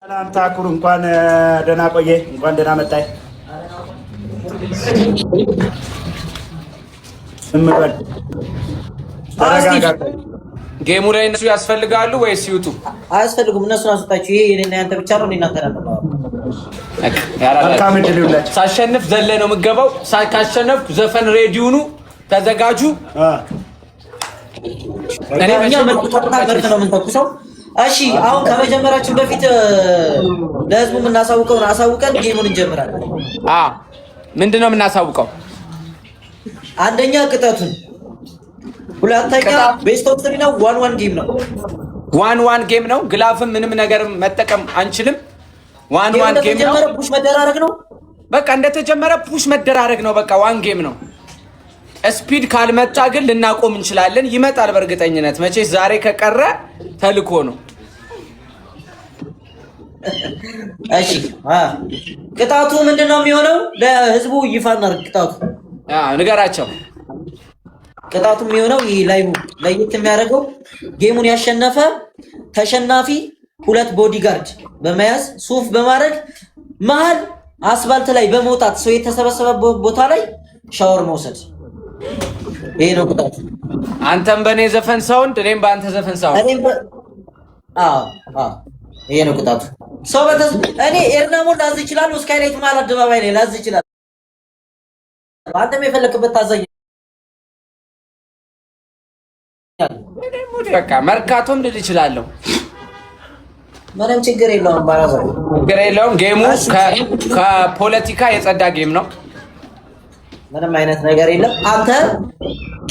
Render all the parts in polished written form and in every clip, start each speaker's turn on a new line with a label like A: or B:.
A: ሰላም ታኩር እንኳን ደህና ቆየ፣ እንኳን ደህና መጣይ። እምበል ተረጋጋ።
B: ጌሙ ላይ እነሱ ያስፈልጋሉ ወይስ ይውጡ?
C: አያስፈልጉም። እነሱን አስወጣችሁ። ይሄ የኔና ያንተ ብቻ ነው። እናንተ
B: ሳሸንፍ ዘለ ነው የምገባው። ካሸነፍኩ ዘፈን ሬዲዮኑ ተዘጋጁ።
C: እኛ መርጥ ነው የምንተኩሰው። እሺ አሁን ከመጀመራችን በፊት ለህዝቡ የምናሳውቀውን አሳውቀን ጌሙን እንጀምራለን።
B: ምንድነው የምናሳውቀው?
C: አንደኛ ቅጣቱን፣ ሁለተኛ ቤስት ኦፍ 3 ነው። ዋን ጌም ነው። ዋን
B: ጌም ነው። ግላፍም ምንም ነገር መጠቀም አንችልም። ዋን ጌም ነው።
C: ፑሽ መደራረግ ነው።
B: በቃ እንደተጀመረ ፑሽ መደራረግ ነው። በቃ ዋን ጌም ነው። ስፒድ ካልመጣ ግን ልናቆም እንችላለን። ይመጣል በእርግጠኝነት። መቼስ ዛሬ ከቀረ ተልኮ ነው።
C: እሺ ቅጣቱ ምንድነው የሚሆነው? ለህዝቡ ይፋ እናድርግ። ቅጣቱ
B: ንገራቸው።
C: ቅጣቱ የሚሆነው ይሄ ላይ ለየት የሚያደርገው ጌሙን ያሸነፈ ተሸናፊ 2 ቦዲጋርድ በመያዝ ሱፍ በማድረግ መሀል አስፋልት ላይ በመውጣት ሰው የተሰበሰበ ቦታ ላይ ሻወር መውሰድ። ይሄ ነው ቅጣቱ።
B: አንተም በኔ ዘፈን ሳውንድ፣ እኔም በአንተ ዘፈን ሳውንድ።
C: ይሄ ነው ቅጣቱ። ሰው እኔ ኤርናሞን ላዝ ይችላል። ስካይላይት ማለት አደባባይ ላይ ላዝ ይችላል። አንተም የፈለክበት ታዘኝ።
B: በቃ መርካቶም ልል እችላለሁ።
C: ምንም ችግር የለውም። ባራዛ
B: ችግር የለውም። ጌሙ ከፖለቲካ የጸዳ ጌም ነው።
C: ምንም አይነት ነገር የለም። አንተ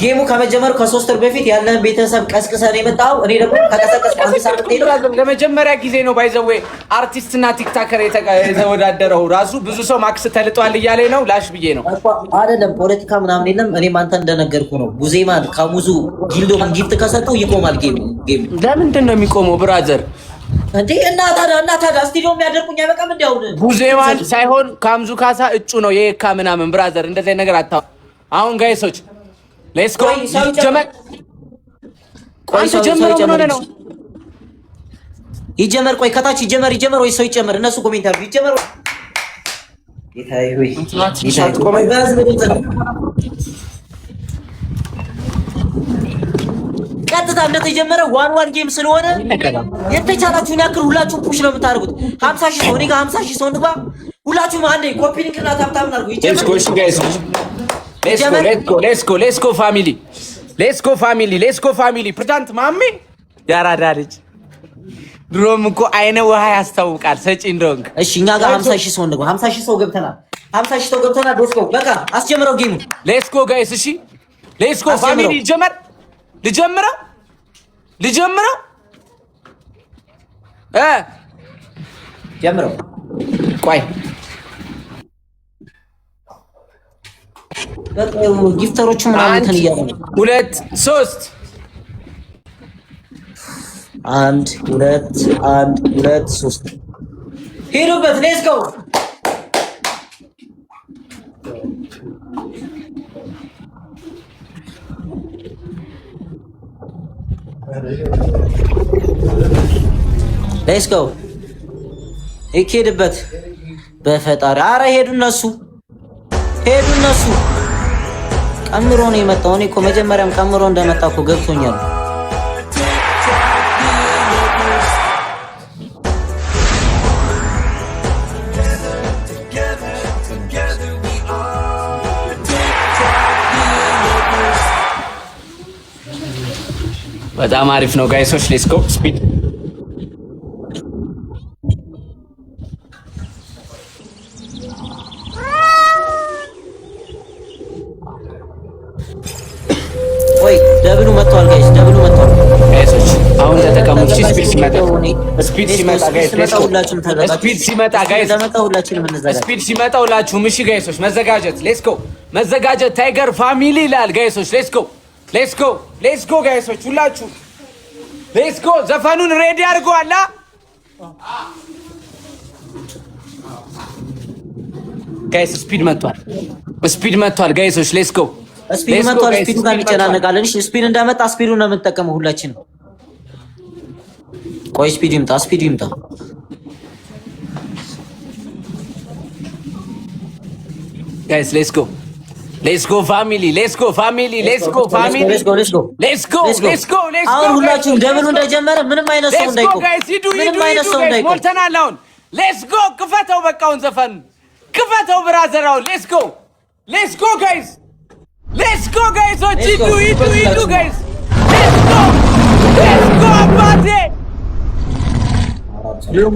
C: ጌሙ ከመጀመሩ ከ3 ወር በፊት ያለን ቤተሰብ ቀስቅሰን የመጣው እኔ ደግሞ ከቀሰቀስኩ አንተ ሳምንት ሄዶ
B: ለመጀመሪያ ጊዜ ነው ባይዘዌ አርቲስትና ቲክታከር የተወዳደረው። ራሱ ብዙ ሰው ማክስ ተልጧል እያለኝ ነው። ላሽ ብዬ ነው
C: አይደለም። ፖለቲካ ምናምን የለም። እኔም አንተ እንደነገርኩ ነው። ቡዜማን ከሙዙ ጊልዶ ጊፍት ከሰጡ ይቆማል ጌሙ።
B: ለምንድን ነው የሚቆመው ብራዘር?
C: እንዴ እና ታዲያ ስቱዲዮ የሚያደርቁኝ አይበቃም? እንዲያው
B: ቡዜማን ሳይሆን ካምዙ ካሳ እጩ ነው የካ ምናምን። ብራዘር እንደዚህ ነገር አታ አሁን ጋይሶች ሌትስ ጎ ጀመር። አንተ ጀመረው ምን ሆነ ነው?
C: ይጀመር። ቆይ ከታች ይጀመር ወይ ሰው ይጨመር? እነሱ ኮሜንት አድርጉ። ይጀመር። ጌታዬ ሆይ ቀጥታ እንደተጀመረ ዋን ጌም ስለሆነ የተቻላችሁን ያክል ሁላችሁም ፑሽ ነው የምታደርጉት። 50 ሺህ ሰው እኔ ጋር 50 ሺህ ሰው እንግባ። ሁላችሁም አንዴ ኮፒ ሊንክ እና ታፕታፕ አድርጉ።
B: ሌትስ ጎ ፋሚሊ ፕሬዝዳንት ማሜ ያራዳ ልጅ ድሮም እኮ አይነ ውሃ ያስታውቃል ሰጪ እንደሆንክ።
C: እሺ እኛ ጋር 50 ሺህ ሰው እንግባ። 50 ሺህ ሰው ገብተናል። 50 ሺህ ሰው ገብተናል። ሌትስ ጎ በቃ አስጀምረው ጌሙ።
B: ሌትስ ጎ ጋይስ። እሺ ሌትስ ጎ ፋሚሊ ጀመር። ልጀምረው
C: ጀምረው።
B: ቆይ
C: ጊፍተሮቹ ምናምን እንትን እያሉ
B: 2 3
C: 1 2 3 ሄዱበት። ሌትስ ጎ ሌትስ ጎ ይኬድበት። በፈጣሪ አረ ሄዱ እነሱ ቀምሮ ነው የመጣው። እኔ እኮ መጀመሪያም ቀምሮ እንደመጣ እኮ ገብቶኛል።
B: በጣም አሪፍ ነው ጋይሶች። ሌትስ ጎ ስፒድ።
C: ወይ ደብሉ መጥቷል ጋይስ፣ ደብሉ መጥቷል
B: ጋይሶች። አሁን ተጠቀሙት። ስፒድ ሲመጣ ጋይስ፣ ስፒድ ሲመጣ ጋይስ፣ ስፒድ ሲመጣ ሁላችሁም እሺ ጋይሶች መዘጋጀት። ሌትስ ጎ መዘጋጀት። ታይገር ፋሚሊ ይላል ጋይሶች። ሌትስ ጎ ጋይሶች ሁላችሁ ሌትስ ጎ። ዘፈኑን ሬዲ አድርገዋል። ጋይስ ስፒድ መጥቷል ጋይሶች። ሌትስ ጎ
C: ስፒድ መጥቷል። ስፒዱ ጋር እንጨናነቃለን። እሺ ስፒድ እንዳመጣ ስፒዱን ነው የምንጠቀመው ሁላችንም። ቆይ ስፒድ ይምጣ
B: ጋይስ ሌትስ ጎ ፋሚሊ ሌትስ ጎ ፋሚሊ ሌትስ ጎ ፋሚሊ ሌትስ ጎ
C: አሁን ሁላችሁም ደብሉ እንደጀመረ ምንም አይነት ሰው እንዳይቆም ምንም አይነት ሰው እንዳይቆም
B: ሞልተናል። አሁን ሌትስ ጎ ክፈተው፣ በቃውን ዘፈን ክፈተው ብራዘር። አሁን ሌትስ ጎ ጋይስ ሌትስ ጎ ሂዱ ጋይስ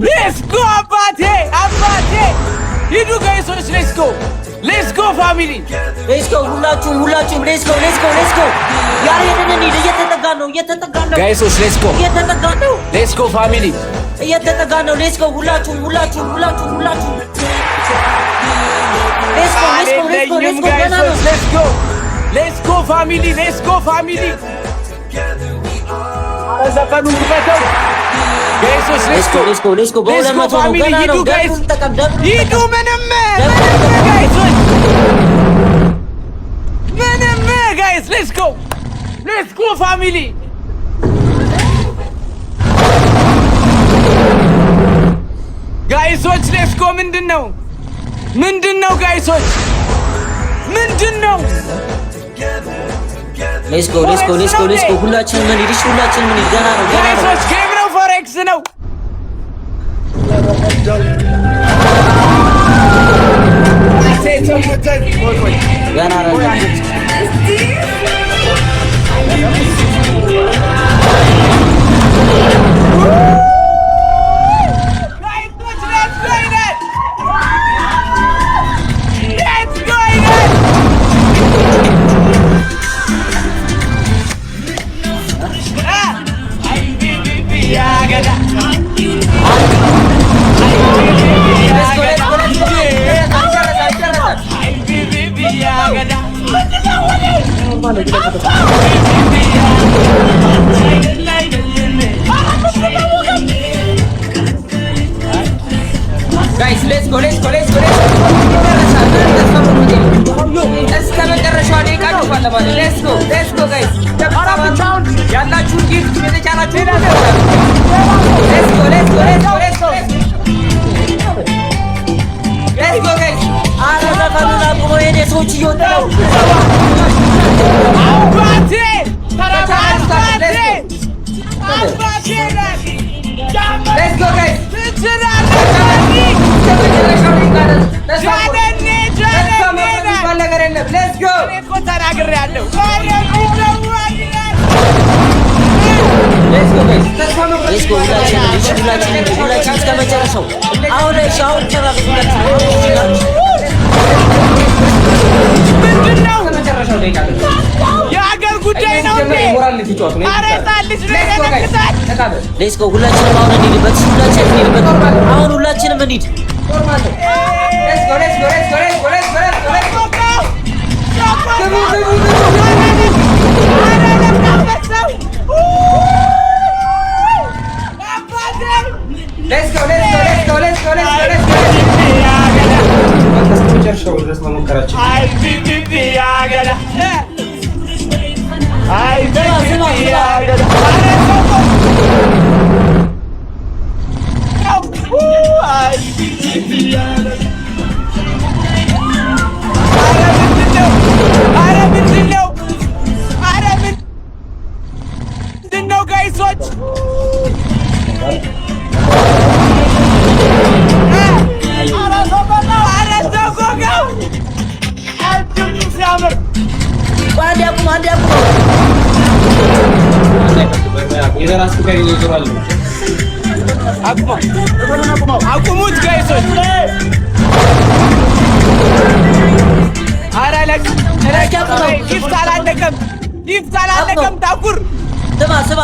B: ሌትስ ጎ አባቴ ሂዱ ጋይሶች ሌትስ ጎ ፋሚሊ
C: ሌትስ ጎ ሁላችሁም ሌትስ ጎ ያሬድን እንሂድ። እየተጠጋን ነው
B: ጋይሶች ሌትስ ጎ ፋሚሊ
C: እየተጠጋን ነው። ሌትስ ጎ ሁላችሁም
B: ሌትስ ጎ ፋሚሊ ዘፈኑን ክፈተው ጋይሶች
C: ሌትስ ጎ በሁለት
B: ፋሚሊ ሂዱ ጋይስ ሂዱ። ምንም ጋይስ ሌትስ ጎ ፋሚሊ ጋይሶች ሌትስ ጎ። ምንድነው ጋይሶች ምንድነው?
C: ሌትስ ጎ ሁላችንም ምን ይድሽ ገና ነው
B: ጋይሶች ጌም ነው ፎሬክስ ነው
C: ገና ነው
B: ጋይስ ሌትስ ጎ እስከመጨረሻው ደቂቃችሁ ባለባለ ሌትስ ጎ ጋይስ ያላችሁን ጊፍት የተጫናችሁ ሌትስ ጎ ጋይስ።
C: አረ ዘፈኑን አቁሞ የኔ ሰዎች እየወጡ ነው።
B: አባቴ ሌትስ ጎ ጋይስ
C: ሁላችን እስከ መጨረሻው አሁን
B: የሀገር ጉዳይ ነው።
C: ሌትስ ጎ ሁላችንም አሁን እንሂድበት። አሁን ሁላችንም እንሂድ።
B: ምንድነው ጋይሶች? አቁሙት ጋይሶች። ጊፍት አላለቀም። ታኩር
C: ስማ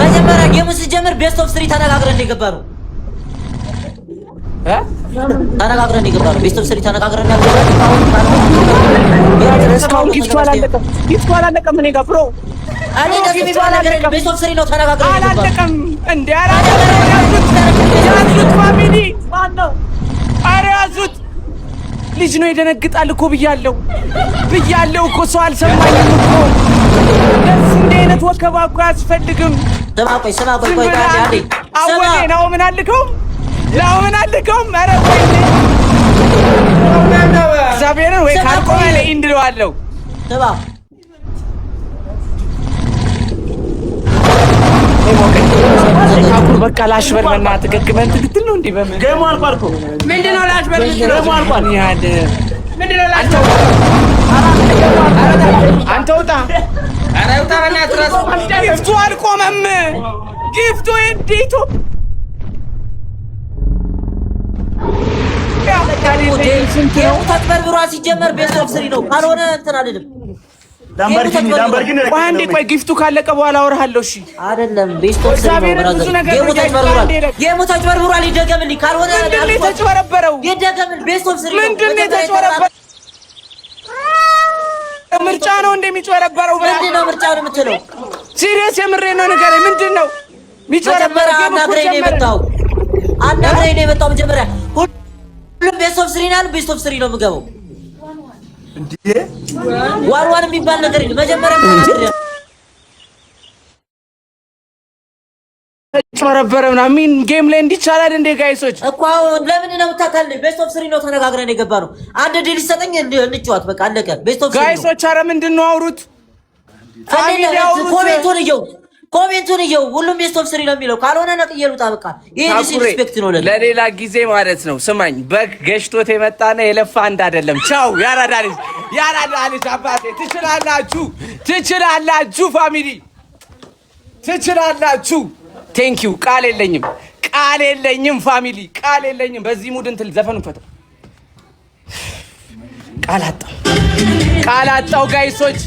C: መጀመሪያ ጌሙ ሲጀምር ቤስት ኦፍ 3 ተነጋግረን የገባ ነው። ቤስት ኦፍ 3 ተነጋግረን
B: ጊፍቱ አላለቀም። እኔ ጋር ብሮ
C: ቤስት ኦፍ 3 ነው ተነጋግረን
B: አላለቀም። እንደ ያዙት ፋሚሊ ማነው? ኧረ ያዙት። ልጅ ነው ይደነግጣል እኮ ብያለሁ እኮ ሰው አልሰማኝም እኮ። ለዚህ እንዲህ አይነት ወከባ እኮ አያስፈልግም።
C: ስማ ቆይ
B: አወኔ ናኦምን አልከውም። ኧረ ወይኔ እግዚአብሔርን ወይ ካልቆመ ለኢንድ ነው አለው
C: ተባ
B: ካኩር በቃ ላሽበር በእናትህ ገግመን ትግትል ነው እንዴ? በምን
A: ገሙ አልቋል እኮ
B: ምንድነው ላሽበር ምንድነው?
A: ገሙ አልቋል።
B: ያድ ምንድነው ላሽበር? አንተ ውጣ! ኧረ ውጣ በእናትህ ራስ ጊፍቱ አልቆመም። ጊፍቱ እንዴት
C: ተጭበርብሯ ሲጀመር ቤት ኦፍ ስሪ ነው ካልሆነ እንትን አይደለም።
B: አንዴ ቆይ ጊፍቱ ካለቀ በኋላ አወራሃለሁ። እሺ
C: አይደለም ቤስት ኦፍ ስሪ ነው ብራዘር። ጌሙ ተጭበርብሯል። ይደገምልኝ ካልሆነ
B: ምንድን ነው የተጭበረበረው?
C: ይደገምል። ቤስት ኦፍ ስሪ ነው።
B: ምንድን ነው የተጭበረበረው? ምርጫ ነው እንደሚጭበረበረው
C: ምንድን ነው ምርጫ ነው የምትለው?
B: ሲሪየስ የምሬ ነው ንገረኝ። ምንድን ነው የሚጭበረበረው?
C: አናግረኝ ነው የመጣው። አናግረኝ ነው የመጣው። መጀመሪያ ሁሉም ቤስት ኦፍ ስሪ ነው ያለው። ቤስት ኦፍ ስሪ ነው የምገባው እንዴ? ዋን የሚባል ነገር የለም። መጀመሪያ
B: ተጭበረበረ ምናምን ጌም ላይ እንዲቻላል እንደ ጋይሶች
C: እኮ ለምን ነው የምታታልኝ? ቤስት ኦፍ ስሪ ነው ተነጋግረን የገባ ነው። አንድ ዲል ሰጠኝ እንጫወት በቃ አለቀ። ቤስት ኦፍ ስሪ
B: ጋይሶች። ኧረ ምንድን ነው አውሩት።
C: ኮሜንቱን እየው ሁሉም ቤስት ኦፍ ስሪ ነው የሚለው። ካልሆነ ነቅየሉታ በቃ ይሄ ዲስሪስፔክት ነው
B: ለሌላ ጊዜ ማለት ነው። ስማኝ በግ ገሽቶት የመጣና የለፋ አንድ አይደለም። ቻው ያራዳ ልጅ አባቴ። ትችላላችሁ ፋሚሊ ትችላላችሁ። ቴንኪው። ቃል የለኝም ፋሚሊ ቃል የለኝም። በዚህ ሙድ እንትን ዘፈኑ ፈተው ቃል አጣው ጋይሶች።